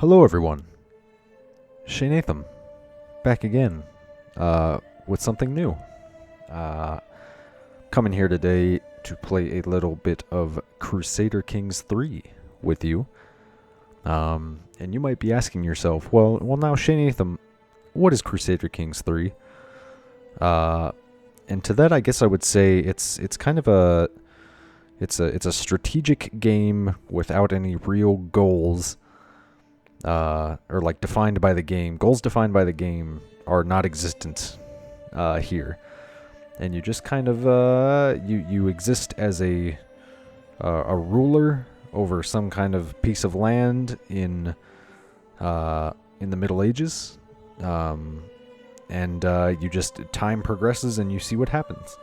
Hello everyone, Shane back again, with something new. Uh, Coming here today to play a little bit of Crusader Kings 3 with you. And you might be asking yourself, well now Shane, what is Crusader Kings 3? And to that I guess I would say it's kind of it's a strategic game without any real goals. Or like defined by the game. Goals defined by the game are not existent here, and you just kind of you exist as a ruler over some kind of piece of land in the Middle Ages, and you just time progresses and you see what happens.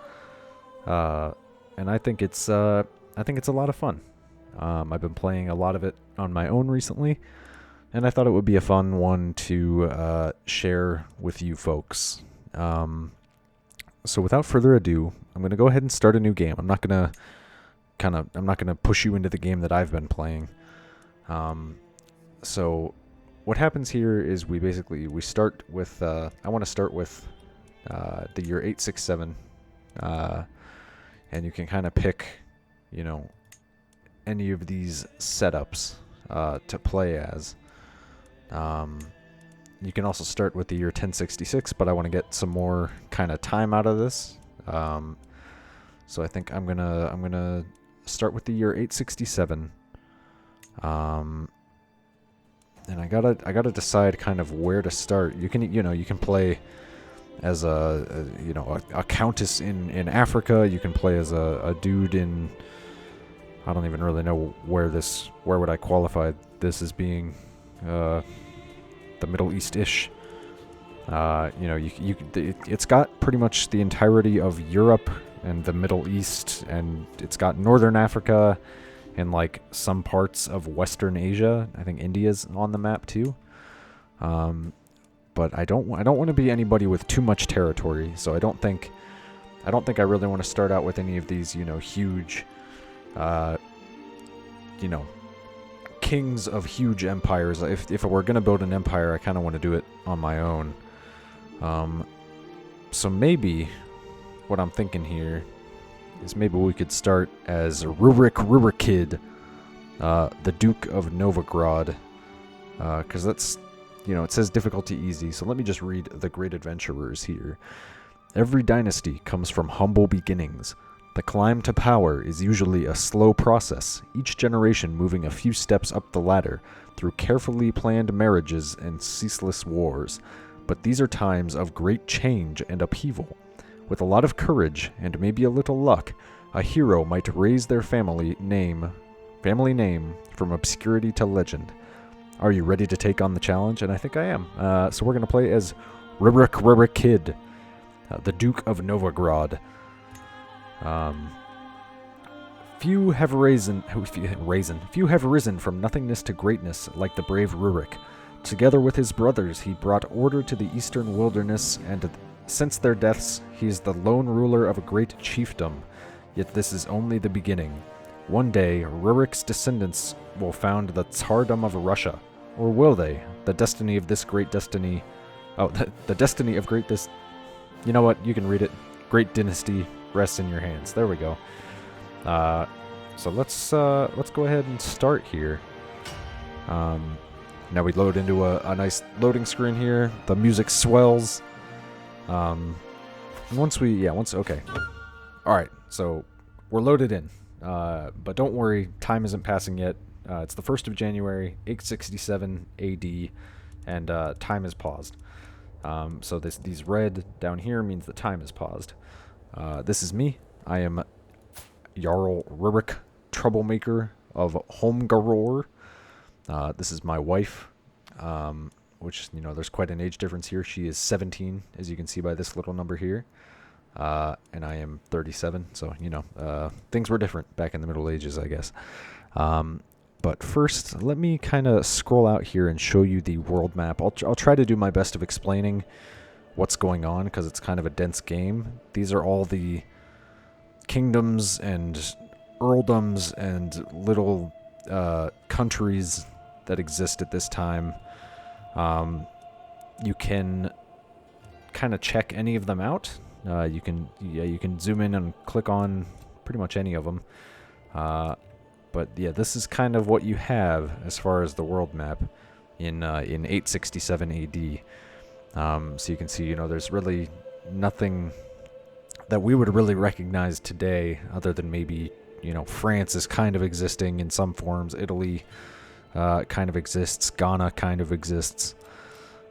And I think it's a lot of fun. I've been playing a lot of it on my own recently. And I thought it would be a fun one to share with you folks. So without further ado, I'm going to go ahead and start a new game. I'm not going to push you into the game that I've been playing. So what happens here is we start with I want to start with the year 867. And you can kind of pick, any of these setups to play as. You can also start with the year 1066, but I want to get some more kind of time out of this. So I think I'm gonna start with the year 867. And I gotta decide kind of where to start. You can play as a countess in Africa. You can play as a dude in, I don't even really know where would I qualify this as being. The Middle East-ish. It's got pretty much the entirety of Europe and the Middle East, and it's got Northern Africa and like some parts of Western Asia. I think India's on the map too. But I don't want to be anybody with too much territory, so I don't think I really want to start out with any of these, huge, kings of huge empires. If we're going to build an empire, I kind of want to do it on my own. So maybe what I'm thinking here is maybe we could start as Rurik, the Duke of Novigrad, because that's, it says difficulty easy, so let me just read the Great Adventurers here. Every dynasty comes from humble beginnings. The climb to power is usually a slow process, each generation moving a few steps up the ladder through carefully planned marriages and ceaseless wars. But these are times of great change and upheaval. With a lot of courage and maybe a little luck, a hero might raise their family name from obscurity to legend. Are you ready to take on the challenge? And I think I am. So we're going to play as Rurik, the Duke of Novigrad. Few have risen from nothingness to greatness like the brave Rurik. Together with his brothers, he brought order to the eastern wilderness, and since their deaths, he is the lone ruler of a great chiefdom. Yet this is only the beginning. One day, Rurik's descendants will found the Tsardom of Russia. Or will they? The destiny of this great destiny... Oh, the destiny of great this... You know what? You can read it. Great dynasty rests in your hands. There we go. So let's go ahead and start here. Now we load into a nice loading screen here. The music swells. Okay. All right. So we're loaded in. But don't worry, time isn't passing yet. It's the 1st of January, 867 AD, and time is paused. So these red down here means that time is paused. This is me. I am Jarl Rurik, troublemaker of Holmgaror. This is my wife, which, there's quite an age difference here. She is 17, as you can see by this little number here. And I am 37, so, things were different back in the Middle Ages, I guess. But first, let me kind of scroll out here and show you the world map. I'll try to do my best of explaining what's going on, because it's kind of a dense game. These are all the kingdoms and earldoms and little countries that exist at this time. You can kind of check any of them out. You can zoom in and click on pretty much any of them. But yeah, this is kind of what you have as far as the world map in 867 AD. So you can see, there's really nothing that we would really recognize today, other than maybe, France is kind of existing in some forms. Italy kind of exists. Ghana kind of exists.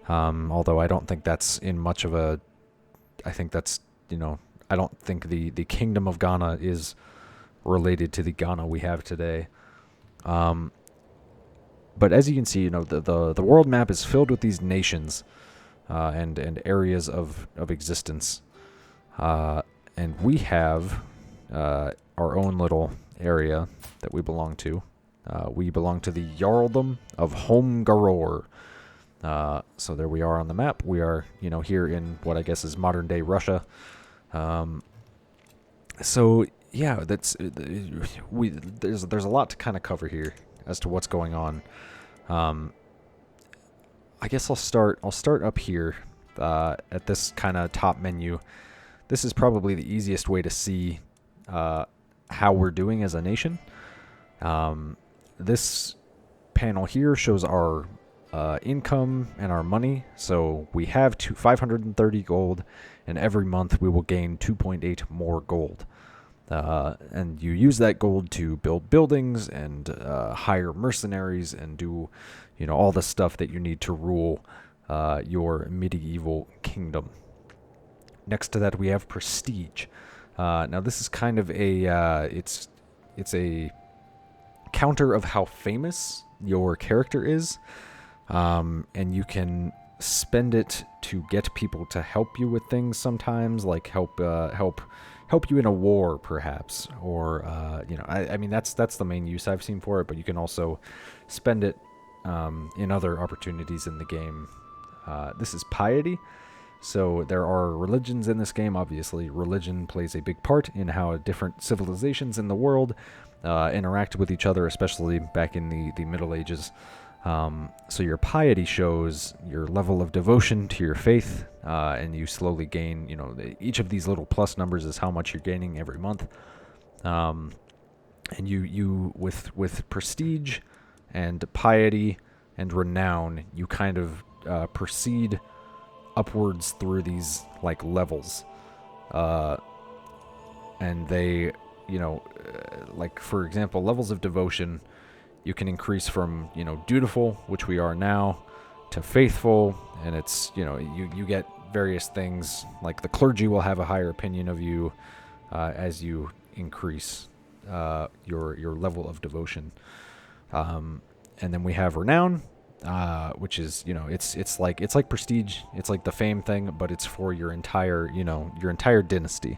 Although I don't think that's in much of a... I think that's, I don't think the Kingdom of Ghana is related to the Ghana we have today. But as you can see, the world map is filled with these nations and areas of existence. And we have our own little area that we belong to. We belong to the Jarldom of Homgaror. So there we are on the map. We are, here in what I guess is modern-day Russia. So yeah, there's a lot to kind of cover here as to what's going on. I guess I'll start up here at this kind of top menu. This is probably the easiest way to see how we're doing as a nation. This panel here shows our income and our money. So we have 530 gold, and every month we will gain 2.8 more gold. And you use that gold to build buildings and hire mercenaries and do, all the stuff that you need to rule your medieval kingdom. Next to that, we have prestige. Now this is kind of a it's a counter of how famous your character is, and you can spend it to get people to help you with things sometimes, like help you in a war, perhaps, or I mean that's the main use I've seen for it. But you can also spend it in other opportunities in the game. This is piety. So there are religions in this game. Obviously, religion plays a big part in how different civilizations in the world interact with each other, especially back in the Middle Ages. So your piety shows your level of devotion to your faith, and you slowly gain, each of these little plus numbers is how much you're gaining every month. And you with prestige and piety and renown, you kind of proceed upwards through these like levels, and they, like for example, levels of devotion, you can increase from dutiful, which we are now, to faithful, and it's you get various things, like the clergy will have a higher opinion of you as you increase your level of devotion. And then we have renown, which is it's like prestige. It's like the fame thing, but it's for your entire dynasty,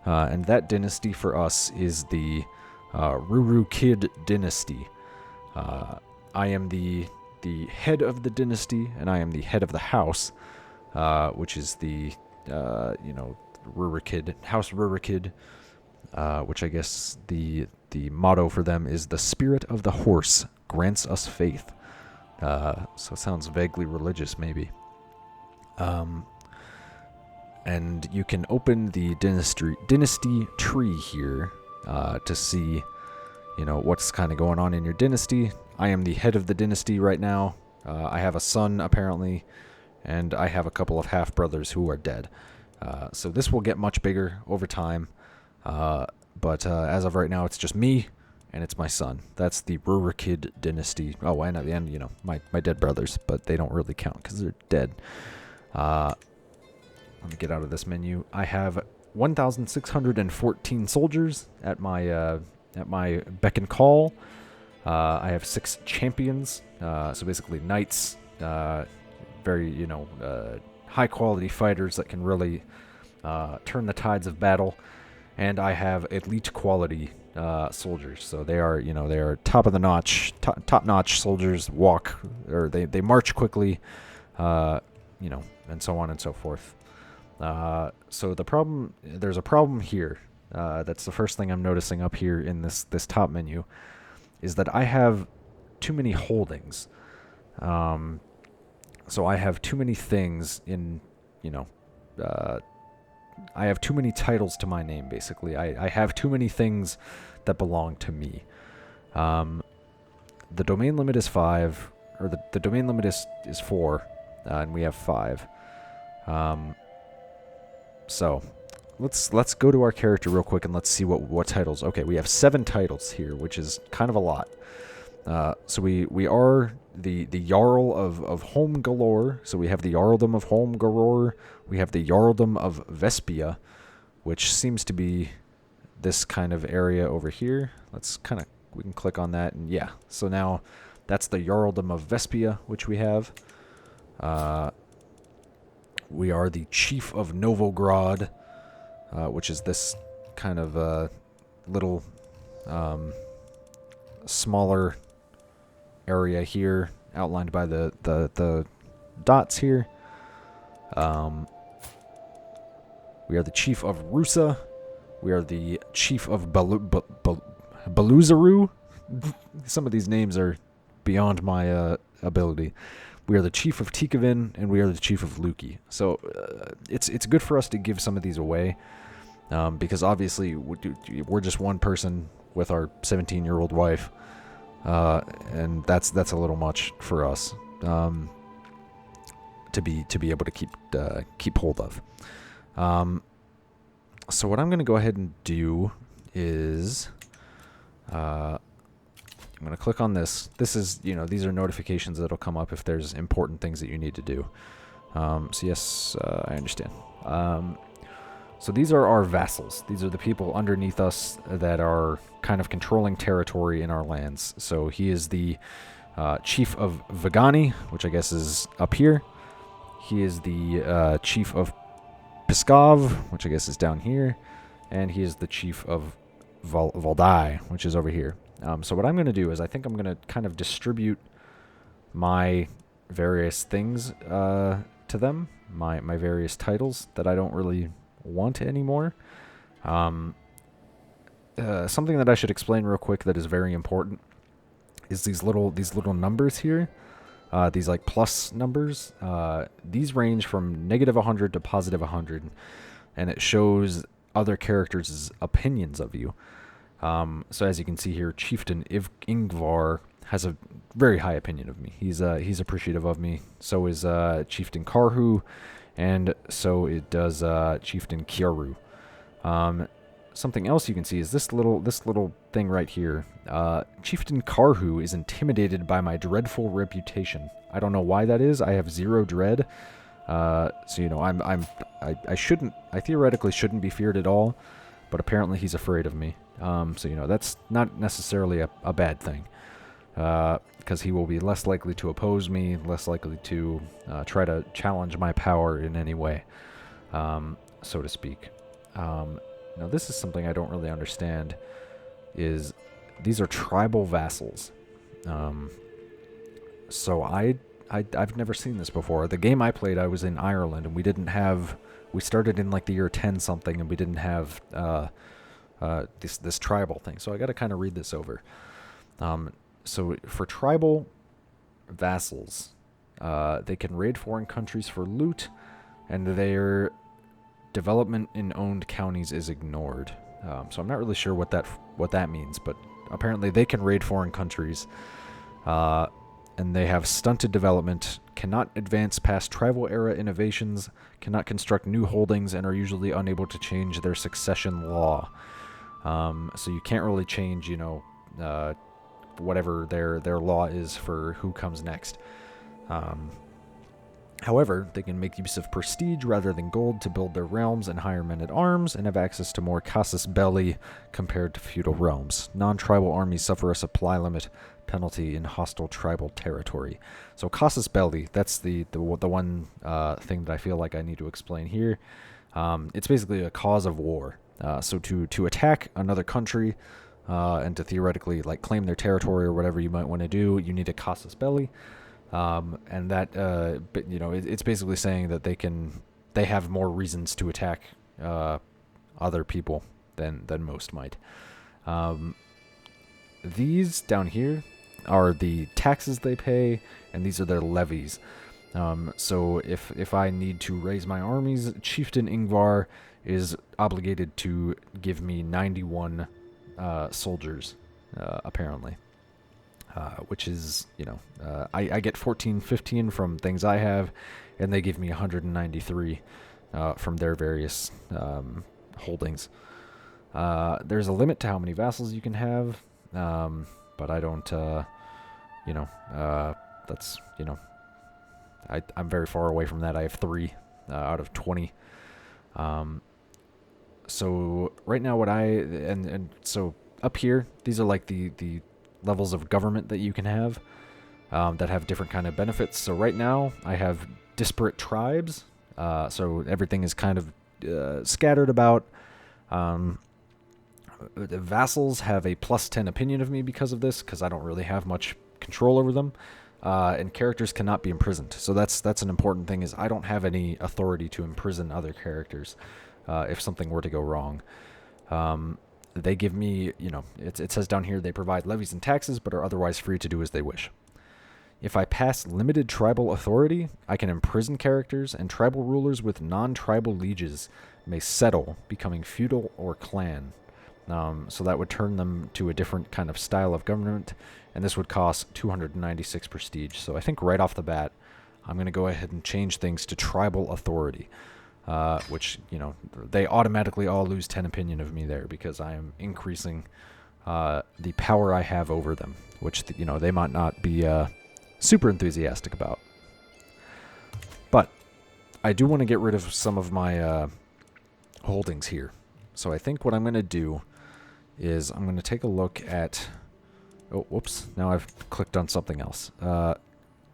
and that dynasty for us is the Rurik dynasty. I am the head of the dynasty, and I am the head of the house, which is the Rurik, House Rurik, which I guess the motto for them is the spirit of the horse grants us faith. So it sounds vaguely religious, maybe. And you can open the dynasty tree here to see, what's kind of going on in your dynasty. I am the head of the dynasty right now. I have a son, apparently, and I have a couple of half-brothers who are dead. So this will get much bigger over time. But as of right now, it's just me, and it's my son. That's the Rurik dynasty. Oh, and at the end, my dead brothers, but they don't really count because they're dead. Let me get out of this menu. I have 1,614 soldiers at my beck and call. I have 6 champions, so basically knights, very high quality fighters that can really turn the tides of battle. And I have elite quality soldiers, so they are top of the notch, top notch soldiers. They march quickly, and so on and so forth. So there's a problem here. That's the first thing I'm noticing up here in this top menu, is that I have too many holdings. So I have too many things in, I have too many titles to my name, basically. I have too many things that belong to me. The domain limit is 5, or the domain limit is 4, and we have 5. So let's go to our character real quick and let's see what titles. Okay, we have 7 titles here, which is kind of a lot. So we are the Jarl of Home Galore. So we have the Jarldom of Home Galore. We have the Jarldom of Vespia, which seems to be this kind of area over here. We can click on that, and yeah. So now that's the Jarldom of Vespia, which we have. We are the Chief of Novograd, which is this kind of little smaller area here, outlined by the dots here. We are the Chief of Rusa. We are the Chief of Baluzaru. Some of these names are beyond my ability. We are the Chief of Tikavin, and we are the Chief of Luki. So it's good for us to give some of these away, because obviously we're just one person with our 17-year-old wife, and that's a little much for us to be able to keep hold of. So what I'm going to go ahead and do is I'm going to click on this. This is, these are notifications that'll come up if there's important things that you need to do. So yes, I understand. So these are our vassals. These are the people underneath us that are kind of controlling territory in our lands. So he is the Chief of Vagani, which I guess is up here. He is the Chief of Piskov, which I guess is down here. And he is the Chief of Valdai, which is over here. So what I'm going to do is I think I'm going to kind of distribute my various things to them, my various titles that I don't really want anymore. Something that I should explain real quick that is very important is these little numbers here. These like plus numbers. These range from -100 to +100, and it shows other characters' opinions of you. So as you can see here, Chieftain Ingvar has a very high opinion of me. He's appreciative of me. So is Chieftain Karhu, and so it does Chieftain Kyaru. Something else you can see is this little thing right here. Chieftain Karhu is intimidated by my dreadful reputation. I don't know why that is. I have 0 dread. So I theoretically shouldn't be feared at all, but apparently he's afraid of me. So that's not necessarily a bad thing, because he will be less likely to oppose me, less likely to try to challenge my power in any way, so to speak. Now this is something I don't really understand, is these are tribal vassals. So I've never seen this before. The game I played, I was in Ireland, and we started in like the year 10 something, and we didn't have this tribal thing. So I got to kind of read this over. So for tribal vassals, they can raid foreign countries for loot, and their development in owned counties is ignored. So I'm not really sure what that means, but apparently they can raid foreign countries, and they have stunted development, cannot advance past tribal era innovations, cannot construct new holdings, and are usually unable to change their succession law. So you can't really change, whatever their law is for who comes next. However, they can make use of prestige rather than gold to build their realms and hire men at arms, and have access to more casus belli compared to feudal realms. Non-tribal armies suffer a supply limit penalty in hostile tribal territory. So casus belli, that's the one thing that I feel like I need to explain here. It's basically a cause of war. So to attack another country and to theoretically like claim their territory or whatever you might want to do, you need a casus belli. And that, it's basically saying that they have more reasons to attack other people than most might. These down here, are the taxes they pay, and these are their levies. So if I need to raise my armies, Chieftain Ingvar is obligated to give me 91 soldiers, apparently. Which is, I get 14, 15 from things I have, and they give me 193 from their various holdings. There's a limit to how many vassals you can have, but I don't, that's, I'm very far away from that. I have 3 out of 20. So right now and so up here, these are like the levels of government that you can have that have different kind of benefits. So right now I have disparate tribes, so everything is kind of scattered about. The vassals have a +10 opinion of me because of this, because I don't really have much control over them, and characters cannot be imprisoned. So that's an important thing, is I don't have any authority to imprison other characters if something were to go wrong. They give me, it says down here, they provide levies and taxes, but are otherwise free to do as they wish. If I pass limited tribal authority, I can imprison characters, and tribal rulers with non-tribal lieges may settle, becoming feudal or clan. So that would turn them to a different kind of style of government, and this would cost 296 prestige. So I think right off the bat, I'm going to go ahead and change things to tribal authority. Which, they automatically all lose 10 opinion of me there, because I am increasing the power I have over them, which, they might not be super enthusiastic about. But I do want to get rid of some of my holdings here. So I think what I'm going to do is I'm going to take a look at... Oh, whoops. Now I've clicked on something else. I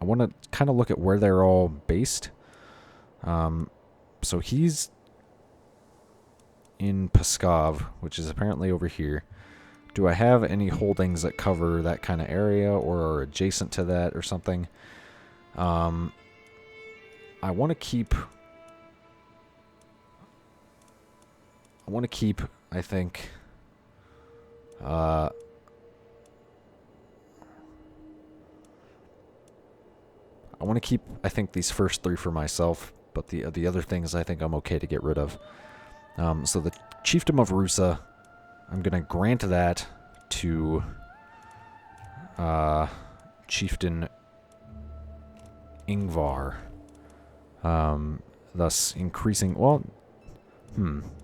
want to kind of look at where they're all based. So he's in Pskov, which is apparently over here. Do I have any holdings that cover that kind of area or are adjacent to that or something? I want to keep... I think... I want to keep, I think, these first 3 for myself. But the other things I think I'm okay to get rid of. So the Chiefdom of Rusa, I'm going to grant that to Chieftain Ingvar. Thus increasing... Well,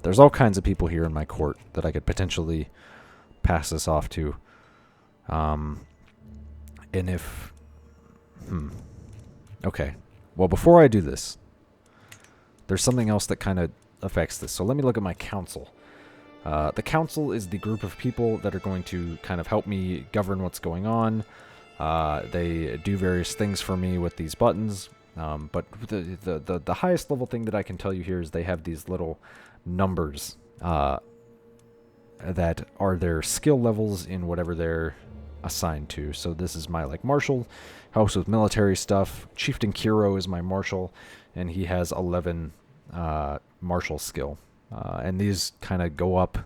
there's all kinds of people here in my court that I could potentially pass this off to. And if... Okay. Well, before I do this... There's something else that kind of affects this. So let me look at my council. The council is the group of people that are going to kind of help me govern what's going on. They do various things for me with these buttons. But the highest level thing that I can tell you here is they have these little numbers that are their skill levels in whatever they're assigned to. So this is my martial, helps with military stuff. Chieftain Kiro is my martial, and he has 11 martial skill. And these kind of go up.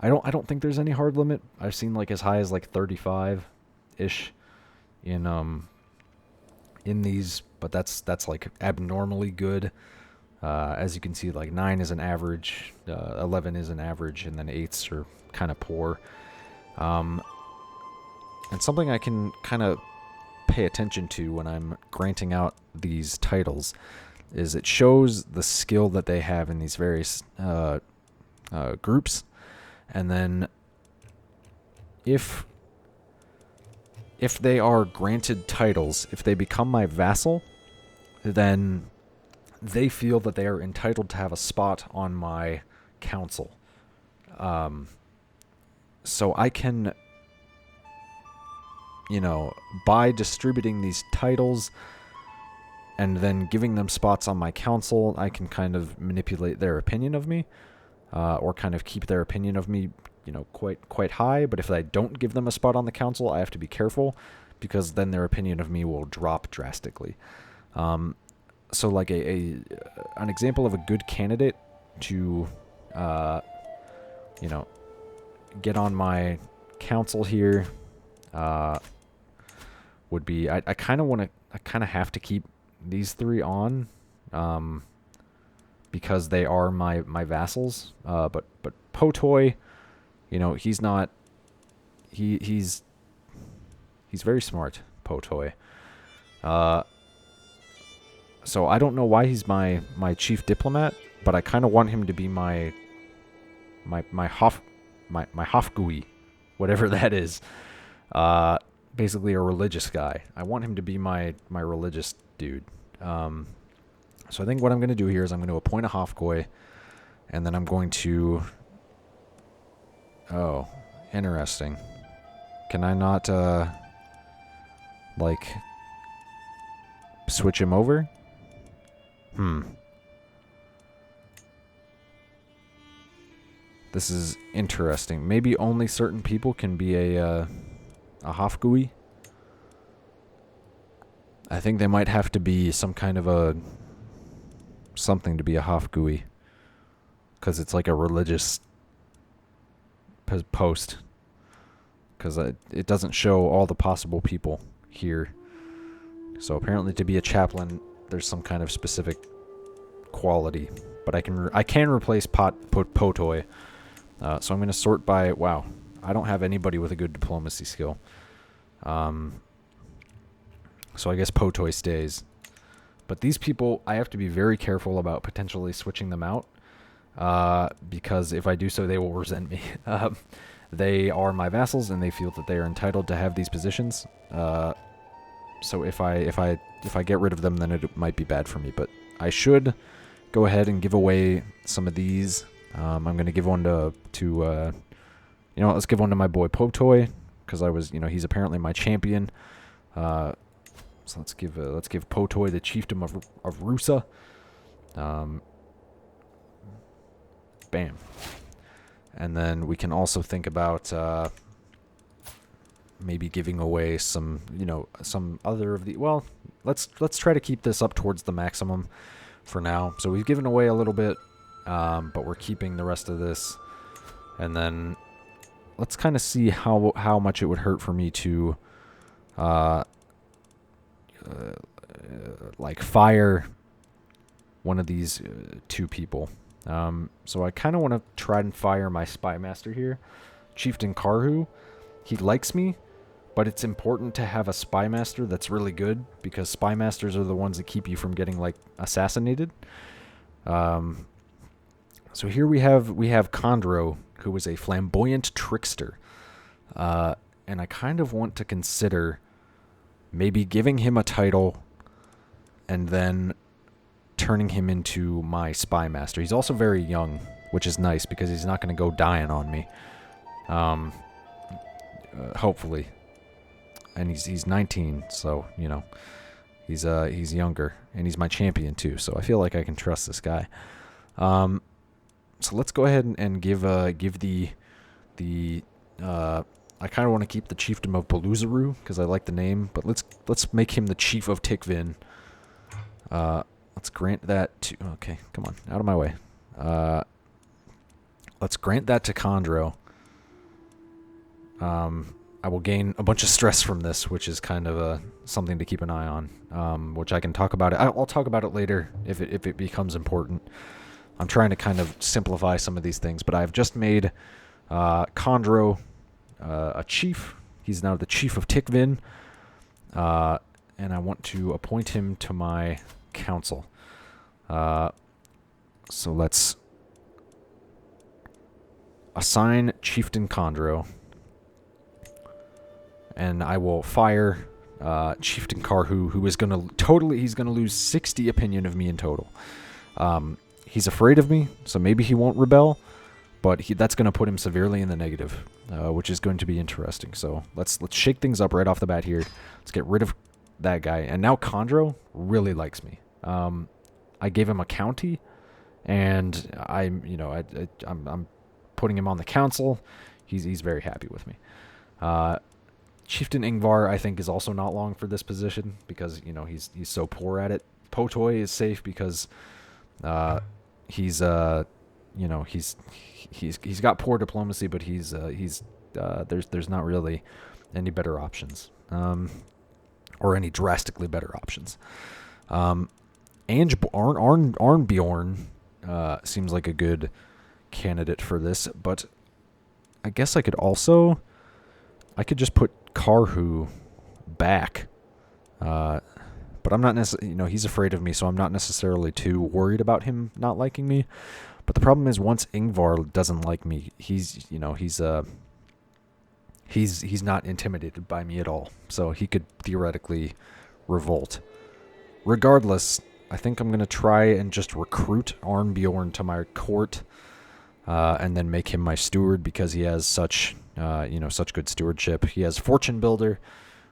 I don't think there's any hard limit. I've seen as high as 35-ish in these, but that's abnormally good. As you can see, 9 is an average, 11 is an average, and then 8s are kind of poor. And something I can kind of pay attention to when I'm granting out these titles is it shows the skill that they have in these various groups, and then if they are granted titles, if they become my vassal, then they feel that they are entitled to have a spot on my council. So I can, by distributing these titles and then giving them spots on my council, I can kind of manipulate their opinion of me, or kind of keep their opinion of me, quite high. But if I don't give them a spot on the council, I have to be careful, because then their opinion of me will drop drastically. So an example of a good candidate to, get on my council here, would be I kind of have to keep these three on, because they are my vassals. But Potoy, he's not. He's very smart, Potoy. So I don't know why he's my chief diplomat, but I kind of want him to be my Hofgui, whatever that is. Basically a religious guy. I want him to be my religious dude. So I think what I'm going to do here is I'm going to appoint a Hofgui, and then I'm going to... Oh, interesting. Can I not, switch him over? This is interesting. Maybe only certain people can be a Hofgui. I think they might have to be some kind of something to be a Hofgui, because it's like a religious post. Because it doesn't show all the possible people here. So apparently to be a chaplain, there's some kind of specific quality. But I can replace Potoy. So I'm going to sort by... Wow, I don't have anybody with a good diplomacy skill. So I guess Potoy stays. But these people, I have to be very careful about potentially switching them out. Because if I do so, they will resent me. They are my vassals, and they feel that they are entitled to have these positions. So if I get rid of them, then it might be bad for me. But I should go ahead and give away some of these. I'm going to give one to let's give one to my boy Potoy, because he's apparently my champion. So let's give Potoy the chiefdom of Rusa. Bam. And then we can also think about maybe giving away some other of the... Well, let's try to keep this up towards the maximum for now. So we've given away a little bit, but we're keeping the rest of this. And then let's kind of see how much it would hurt for me to fire one of these two people. So I kind of want to try and fire my spy master here, Chieftain Karhu. He likes me, but it's important to have a spy master that's really good, because spy masters are the ones that keep you from getting assassinated. So here we have Condro, who is a flamboyant trickster, and I kind of want to consider maybe giving him a title and then turning him into my spy master. He's also very young, which is nice, because he's not going to go dying on me. Hopefully. And he's 19, so, he's younger, and he's my champion too, so I feel like I can trust this guy. So let's go ahead and give the I kind of want to keep the chiefdom of Beluzaru, because I like the name, but let's make him the chief of Tikvin. Let's grant that to... Okay, come on, out of my way. Let's grant that to Condro. I will gain a bunch of stress from this, which is kind of something to keep an eye on, which I can talk about. I'll talk about it later if it becomes important. I'm trying to kind of simplify some of these things, but I've just made Condro a chief. He's now the chief of Tikvin, and I want to appoint him to my council. So let's assign Chieftain Condro, and I will fire Chieftain Karhu, who is he's gonna lose 60 opinion of me in total. He's afraid of me, so maybe he won't rebel, but that's gonna put him severely in the negative, which is going to be interesting. So let's shake things up right off the bat here. Let's get rid of that guy, and now Condro really likes me. I gave him a county, and I'm putting him on the council. He's very happy with me. Chieftain Ingvar, I think, is also not long for this position, because he's so poor at it. Potoy is safe because he's got poor diplomacy, but there's not really any better options. or any drastically better options. Arnbjorn seems like a good candidate for this, but I guess I could just put Karhu back. But I'm not necessarily, he's afraid of me, so I'm not necessarily too worried about him not liking me. But the problem is, once Ingvar doesn't like me, he's not intimidated by me at all. So he could theoretically revolt. Regardless, I think I'm gonna try and just recruit Arnbjorn to my court, and then make him my steward, because he has such good stewardship. He has Fortune Builder,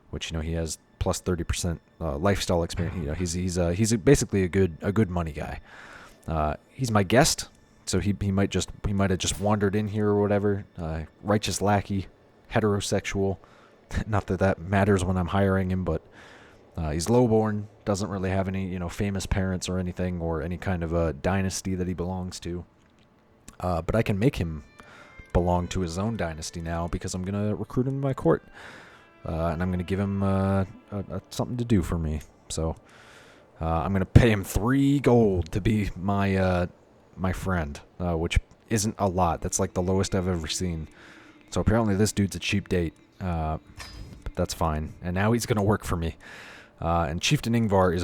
which he has plus 30% lifestyle experience. He's basically a good money guy. He's my guest, so he might have just wandered in here or whatever. Righteous lackey, heterosexual. Not that matters when I'm hiring him, but he's lowborn. Doesn't really have any famous parents or anything, or any kind of a dynasty that he belongs to. But I can make him belong to his own dynasty now, because I'm gonna recruit him to my court. And I'm going to give him something to do for me. So I'm going to pay him 3 gold to be my friend, which isn't a lot. That's like the lowest I've ever seen. So apparently this dude's a cheap date, but that's fine. And now he's going to work for me. And Chieftain Ingvar is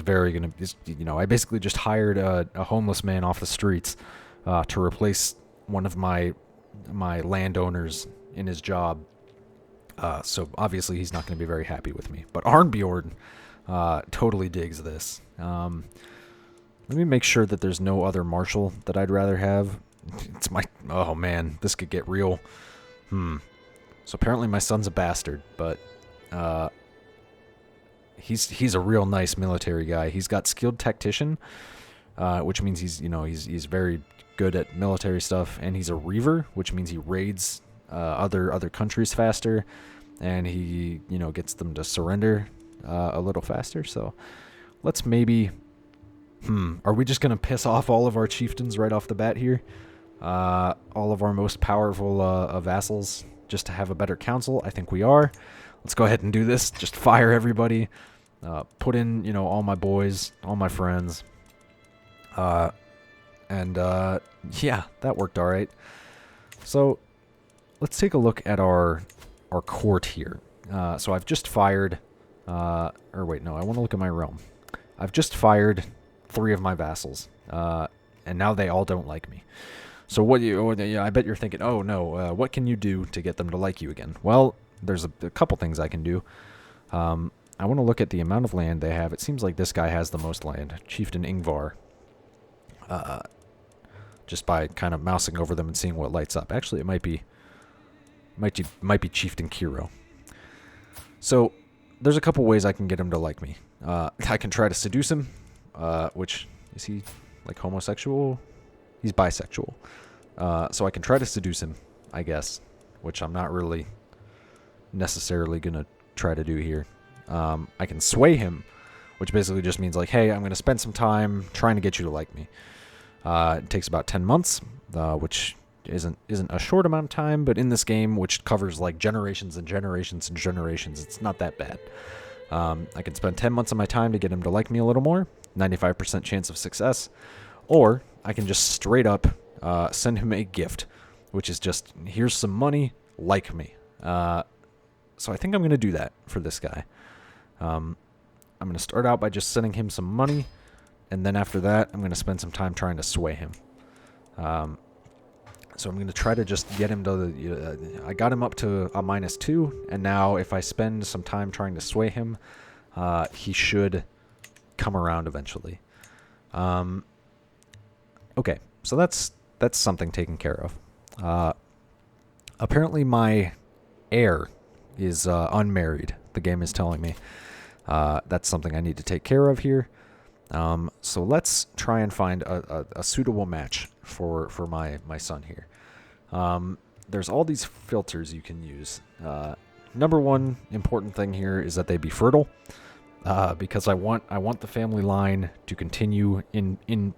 I basically just hired a homeless man off the streets to replace one of my landowners in his job. So obviously he's not going to be very happy with me. But Arnbjorn totally digs this. Let me make sure that there's no other marshal that I'd rather have. Oh man, this could get real. So apparently my son's a bastard, but he's a real nice military guy. He's got skilled tactician, which means he's very good at military stuff, and he's a reaver, which means he raids other countries faster, and he gets them to surrender a little faster. So let's maybe are we just gonna piss off all of our chieftains right off the bat here, all of our most powerful vassals, just to have a better council? I think we are. Let's go ahead and do this. Just fire everybody, put in all my boys, all my friends, and yeah, that worked all right. So let's take a look at our court here. So I've just fired, or wait, no, I want to look at my realm. I've just fired 3 of my vassals, and now they all don't like me. So I bet you're thinking, oh no, what can you do to get them to like you again? Well, there's a couple things I can do. I want to look at the amount of land they have. It seems like this guy has the most land, Chieftain Ingvar. Just by kind of mousing over them and seeing what lights up. Actually, it might be Chieftain Kiro. So there's a couple ways I can get him to like me. I can try to seduce him, which, is he like homosexual? He's bisexual. So I can try to seduce him, I guess, which I'm not really necessarily going to try to do here. I can sway him, which basically just means like, hey, I'm going to spend some time trying to get you to like me. It takes about 10 months, which isn't a short amount of time, but in this game, which covers like generations and generations and generations, it's not that bad. I can spend 10 months of my time to get him to like me a little more, 95% chance of success, or I can just straight up send him a gift, which is just, here's some money, like me. So I think I'm going to do that for this guy. I'm going to start out by just sending him some money, and then after that, I'm going to spend some time trying to sway him. So I'm going to try to just get him to I got him up to a -2, and now if I spend some time trying to sway him, he should come around eventually. Okay, so that's something taken care of. Apparently my heir is unmarried, the game is telling me. That's something I need to take care of here. So let's try and find a suitable match for my son here. There's all these filters you can use. Number one important thing here is that they be fertile, because I want the family line to continue in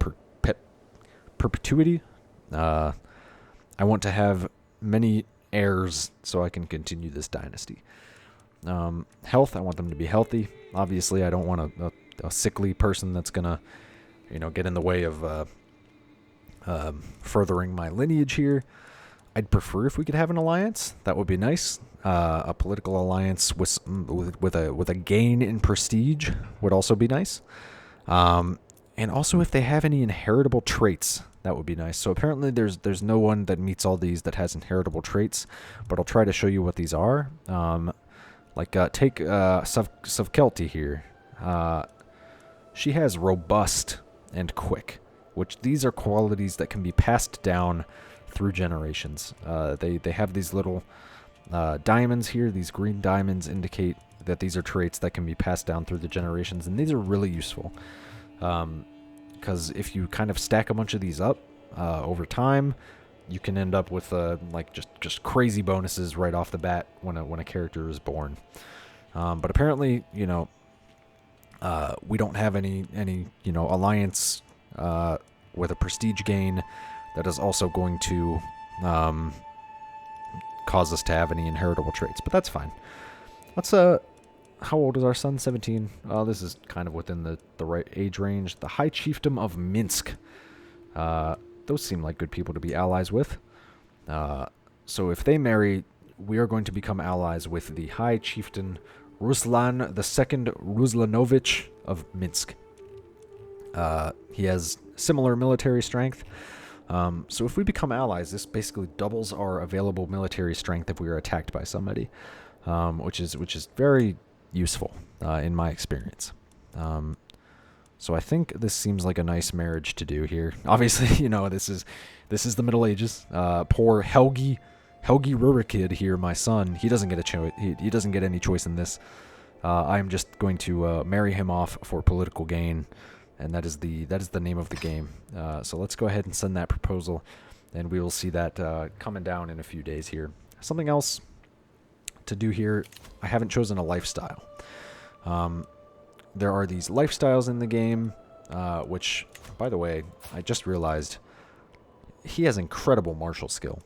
perpetuity. I want to have many heirs so I can continue this dynasty. Health, I want them to be healthy. Obviously, I don't want a sickly person that's going to, get in the way of furthering my lineage here. I'd prefer if we could have an alliance. That would be nice. A political alliance with a gain in prestige would also be nice. And also if they have any inheritable traits, that would be nice. So apparently there's no one that meets all these that has inheritable traits, but I'll try to show you what these are. Take Savkelti here. She has robust and quick, which these are qualities that can be passed down through generations. They have these little diamonds here. These green diamonds indicate that these are traits that can be passed down through the generations, and these are really useful. Because if you kind of stack a bunch of these up over time, you can end up with just crazy bonuses right off the bat when a character is born. But apparently, we don't have any alliance with a prestige gain that is also going to cause us to have any inheritable traits. But that's fine. Let's how old is our son? 17. This is kind of within the right age range. The High Chiefdom of Minsk. Those seem like good people to be allies with. So if they marry, we are going to become allies with the High Chieftain Ruslan II Ruslanovich of Minsk. He has similar military strength. So if we become allies, this basically doubles our available military strength if we are attacked by somebody, which is very useful in my experience. So I think this seems like a nice marriage to do here. Obviously, this is the Middle Ages. Poor Helgi Rurik here, my son. He doesn't get a choice. He doesn't get any choice in this. I am just going to marry him off for political gain, and that is the name of the game. So let's go ahead and send that proposal, and we will see that coming down in a few days here. Something else to do here, I haven't chosen a lifestyle. There are these lifestyles in the game, which, by the way, I just realized he has incredible martial skill.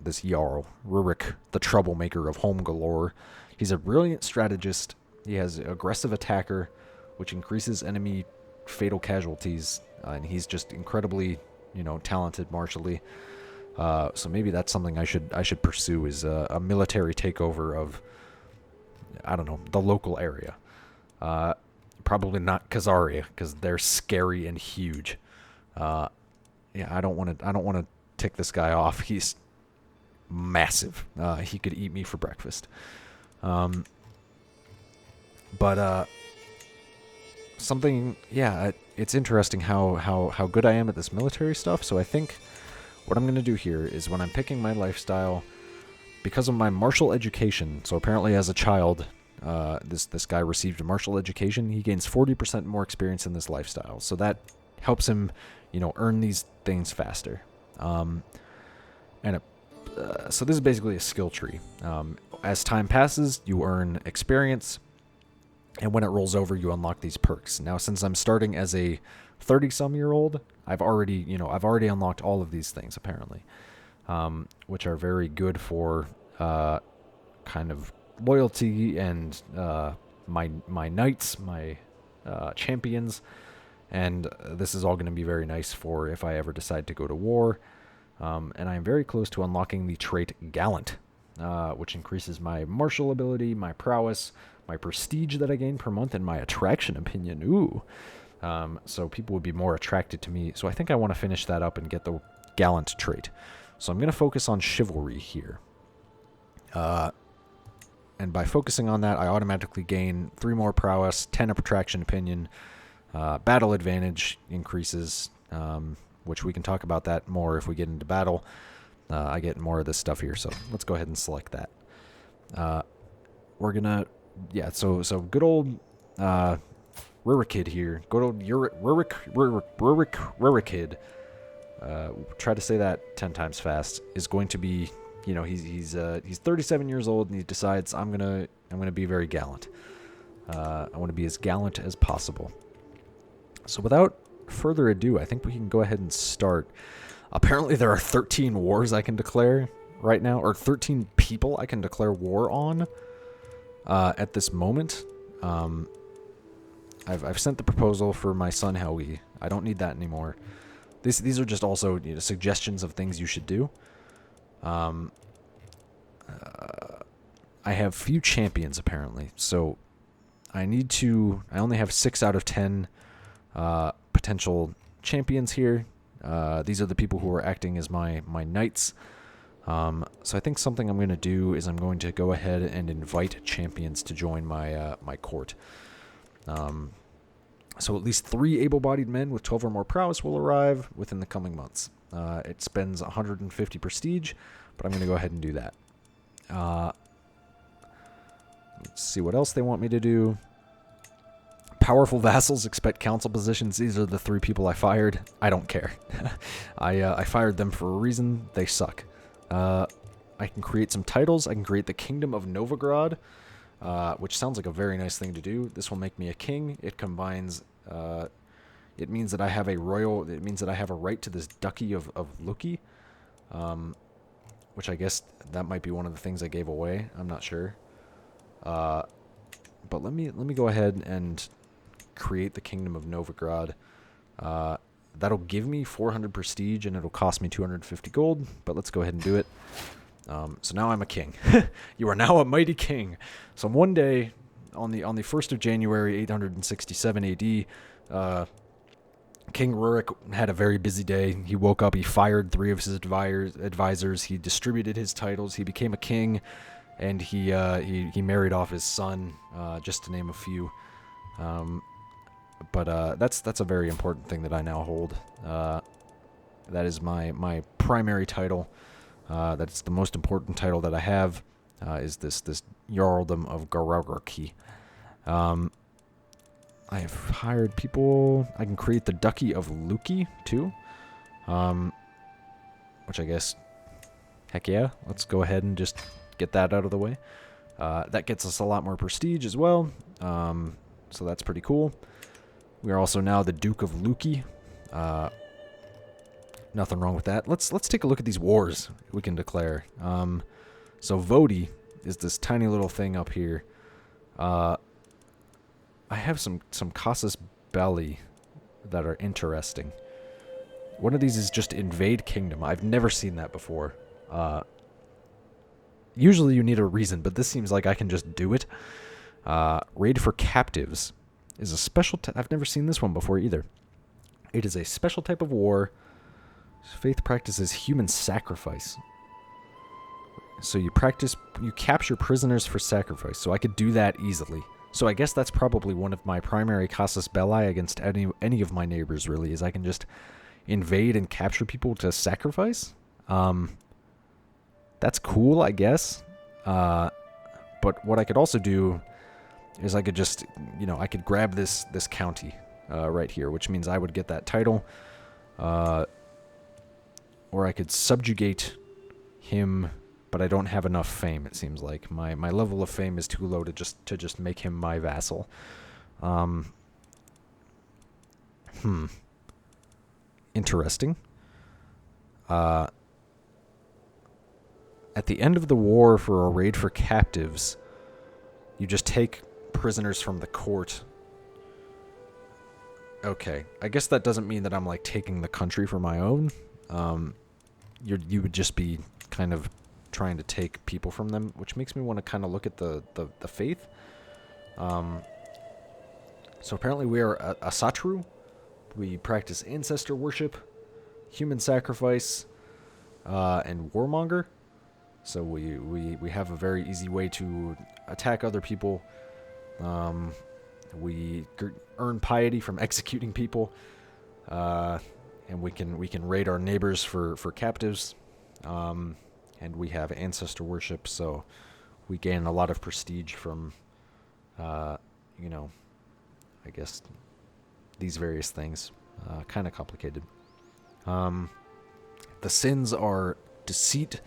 This Jarl, Rurik, the troublemaker of home galore. He's a brilliant strategist. He has aggressive attacker, which increases enemy fatal casualties, and he's just incredibly, talented martially. So maybe that's something I should pursue, is a military takeover of, I don't know, the local area. Probably not Khazaria, because they're scary and huge. I don't want to tick this guy off. He's massive. He could eat me for breakfast. It's interesting how good I am at this military stuff. So I think what I'm going to do here is, when I'm picking my lifestyle, because of my martial education, so apparently as a child, this guy received a martial education, he gains 40% more experience in this lifestyle. So that helps him, earn these things faster. So this is basically a skill tree. As time passes, you earn experience, and when it rolls over, you unlock these perks. Now, since I'm starting as a 30-some-year-old, I've already unlocked all of these things, apparently, which are very good for kind of loyalty and my knights, my champions, and this is all going to be very nice for if I ever decide to go to war. And I am very close to unlocking the trait Gallant, which increases my martial ability, my prowess, my prestige that I gain per month, and my attraction opinion. Ooh. So people would be more attracted to me. So I think I want to finish that up and get the Gallant trait. So I'm going to focus on chivalry here. And by focusing on that, I automatically gain 3 more prowess, 10 of attraction opinion, battle advantage increases, which we can talk about that more if we get into battle. I get more of this stuff here, so let's go ahead and select that. We're gonna, so good old Rurikid here. Good old Rurikid. Try to say that 10 times fast. Is going to be, he's 37 years old, and he decides I'm gonna be very gallant. I want to be as gallant as possible. So without further ado, I think we can go ahead and start. Apparently there are 13 wars I can declare right now, or 13 people I can declare war on. At this moment, I've sent the proposal for my son Howie. I don't need that anymore. These are just also suggestions of things you should do. I have few champions apparently, so I only have 6 out of 10 potential champions here. These are the people who are acting as my knights. So I think something I'm going to do is I'm going to go ahead and invite champions to join my my court. So at least 3 able-bodied men with 12 or more prowess will arrive within the coming months. It spends 150 prestige, but I'm going to go ahead and do that. Let's see what else they want me to do. Powerful vassals expect council positions. These are the 3 people I fired. I don't care. I fired them for a reason. They suck. I can create some titles. I can create the Kingdom of Novigrad, which sounds like a very nice thing to do. This will make me a king. It combines... it means that I have a royal... It means that I have a right to this Duchy of Luki, which I guess that might be one of the things I gave away. I'm not sure. But let me go ahead and create the Kingdom of Novigrad. That'll give me 400 prestige and it'll cost me 250 gold, but let's go ahead and do it. So now I'm a king. You are now a mighty king. So one day, on the 1st of January, 867 AD, King Rurik had a very busy day. He woke up, he fired 3 of his advisors, he distributed his titles, he became a king, and he married off his son, just to name a few. But that's a very important thing that I now hold. That is my primary title. That's the most important title that I have. Is this Jarldom of Rurik. I have hired people. I can create the Duchy of Luki too. Which I guess, heck yeah, let's go ahead and just get that out of the way. That gets us a lot more prestige as well. So that's pretty cool. We are also now the Duke of Luki. Nothing wrong with that. Let's take a look at these wars we can declare. So Vodi is this tiny little thing up here. I have some Casus Belli that are interesting. One of these is just invade kingdom. I've never seen that before. Usually you need a reason, but this seems like I can just do it. Raid for captives is a special... I've never seen this one before either. It is a special type of war. Faith practices human sacrifice. So you capture prisoners for sacrifice. So I could do that easily. So I guess that's probably one of my primary casus belli against any of my neighbors, really, is I can just invade and capture people to sacrifice. That's cool, I guess. But what I could also do is I could just, I could grab this county right here, which means I would get that title. Or I could subjugate him, but I don't have enough fame, it seems like. My level of fame is too low to just make him my vassal. Interesting. At the end of the war for a raid for captives, you just take prisoners from the court. Okay, I guess that doesn't mean that I'm like taking the country for my own. You would just be kind of trying to take people from them, which makes me want to kind of look at the faith. So apparently we are a Satru. We practice ancestor worship, human sacrifice, and warmonger. So we have a very easy way to attack other people. We earn piety from executing people, and we can raid our neighbors for captives. And we have ancestor worship, so we gain a lot of prestige from, I guess these various things. Kind of complicated. The sins are deceit,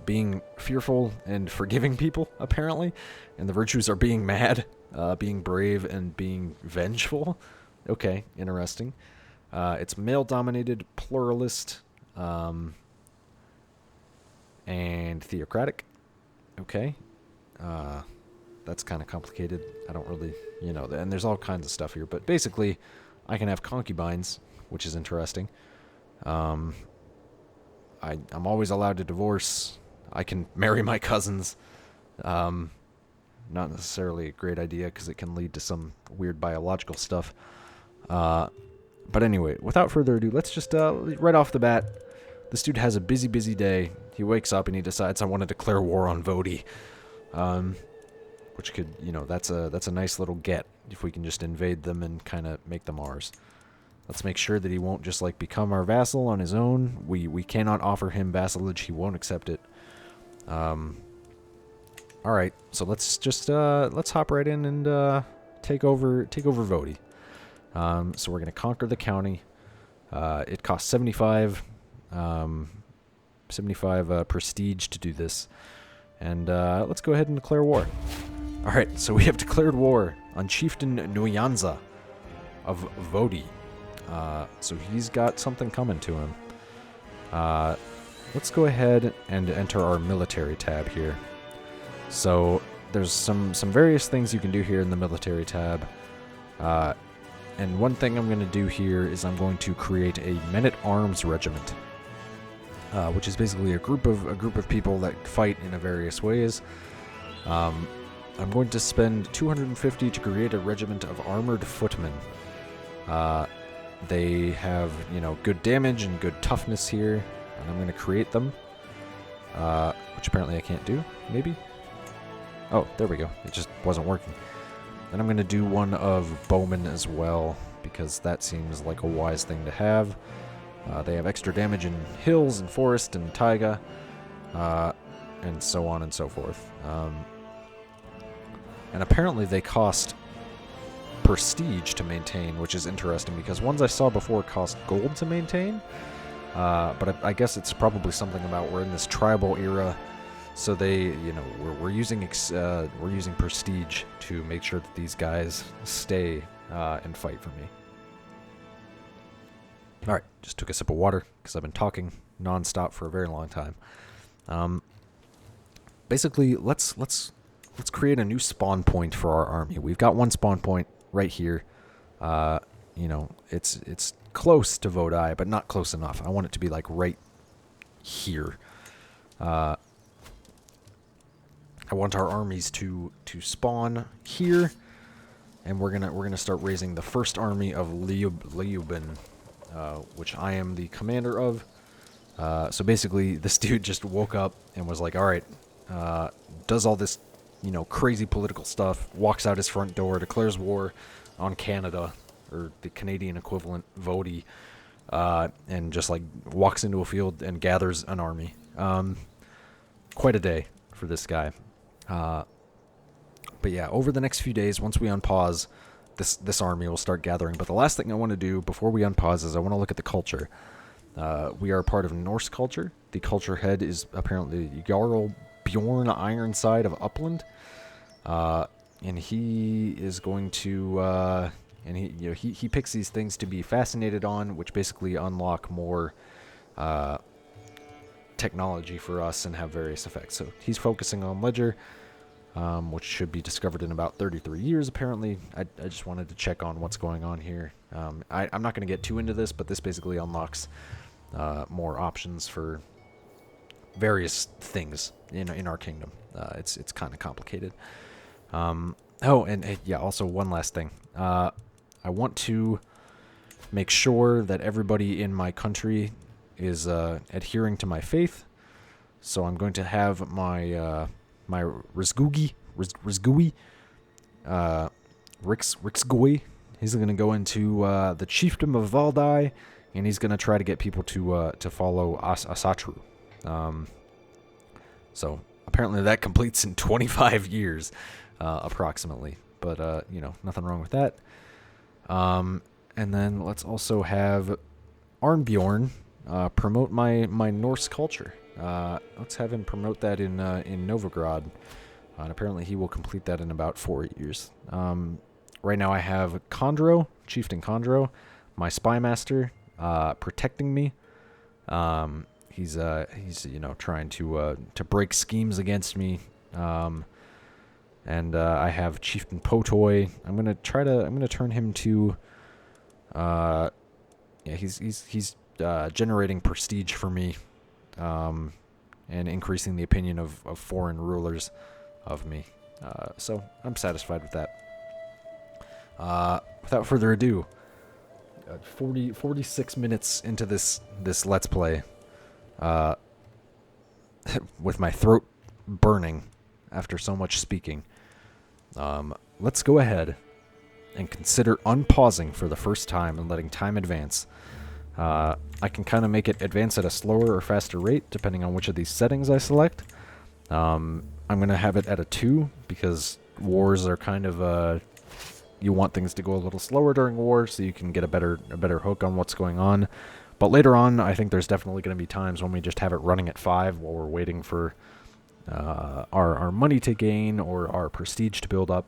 being fearful, and forgiving people, apparently. And the virtues are being mad, being brave, and being vengeful. Okay, interesting. It's male-dominated, pluralist, and theocratic. Okay. that's kind of complicated. I don't really, and there's all kinds of stuff here. But basically, I can have concubines, which is interesting. I'm always allowed to divorce. I can marry my cousins. Not necessarily a great idea because it can lead to some weird biological stuff. But anyway, without further ado, let's just, right off the bat, this dude has a busy, busy day. He wakes up and he decides, I want to declare war on Vodi. Which could, that's a nice little get if we can just invade them and kind of make them ours. Let's make sure that he won't just, like, become our vassal on his own. We cannot offer him vassalage. He won't accept it. Alright, so let's just, let's hop right in and, take over Vodi. So we're going to conquer the county. It costs 75 prestige to do this. And let's go ahead and declare war. Alright, so we have declared war on Chieftain Nuyanza of Vodi. So he's got something coming to him. Let's go ahead and enter our military tab here. So there's some various things you can do here in the military tab. And one thing I'm going to do here is I'm going to create a men-at-arms regiment, which is basically a group of people that fight in various ways. I'm going to spend 250 to create a regiment of armored footmen. They have, good damage and good toughness here, and I'm going to create them, which apparently I can't do, maybe? Oh, there we go. It just wasn't working. Then I'm going to do one of bowmen as well, because that seems like a wise thing to have. They have extra damage in hills and forest and taiga, and so on and so forth. And apparently they cost prestige to maintain, which is interesting, because ones I saw before cost gold to maintain. But I guess it's probably something about we're in this tribal era, so they, we're using prestige to make sure that these guys stay and fight for me. All right, just took a sip of water because I've been talking nonstop for a very long time. Basically, let's create a new spawn point for our army. We've got one spawn point right here. It's close to Vodai, but not close enough. I want it to be like right here. I want our armies to spawn here, and we're gonna start raising the first army of Leubin, which I am the commander of. So basically, this dude just woke up and was like, all right, does all this, crazy political stuff, walks out his front door, declares war on Canada, or the Canadian equivalent, Vodi, and just, like, walks into a field and gathers an army. Quite a day for this guy. But yeah, over the next few days, once we unpause, this army will start gathering. But the last thing I want to do before we unpause is I want to look at the culture. We are part of Norse culture. The culture head is apparently Jarl Bjorn Ironside of Upland. And he is going to, and he picks these things to be fascinated on, which basically unlock more technology for us and have various effects. So he's focusing on Ledger, which should be discovered in about 33 years, apparently. I just wanted to check on what's going on here. I'm not going to get too into this, but this basically unlocks more options for various things in our kingdom. It's kind of complicated. Yeah, also one last thing. I want to make sure that everybody in my country is adhering to my faith. So I'm going to have my my Rizgui, Rixgui. He's going to go into the chiefdom of Valdai, and he's going to try to get people to follow Asatru. So apparently that completes in 25 years, approximately. But nothing wrong with that. And then let's also have Arnbjorn promote my Norse culture. Let's have him promote that in Novigrad. And apparently he will complete that in about 4 years. Right now I have Kondro, Chieftain Kondro, my spy master, protecting me. He's trying to break schemes against me. And I have Chieftain Potoy. I'm gonna turn him to. Yeah, he's generating prestige for me, and increasing the opinion of foreign rulers of me. So I'm satisfied with that. Without further ado, 46 minutes into this Let's Play, with my throat burning after so much speaking, let's go ahead and consider unpausing for the first time and letting time advance. I can kind of make it advance at a slower or faster rate depending on which of these settings I select. I'm going to have it at a 2 because wars are kind of you want things to go a little slower during war so you can get a better hook on what's going on. But later on, I think there's definitely going to be times when we just have it running at 5 while we're waiting for our money to gain or our prestige to build up.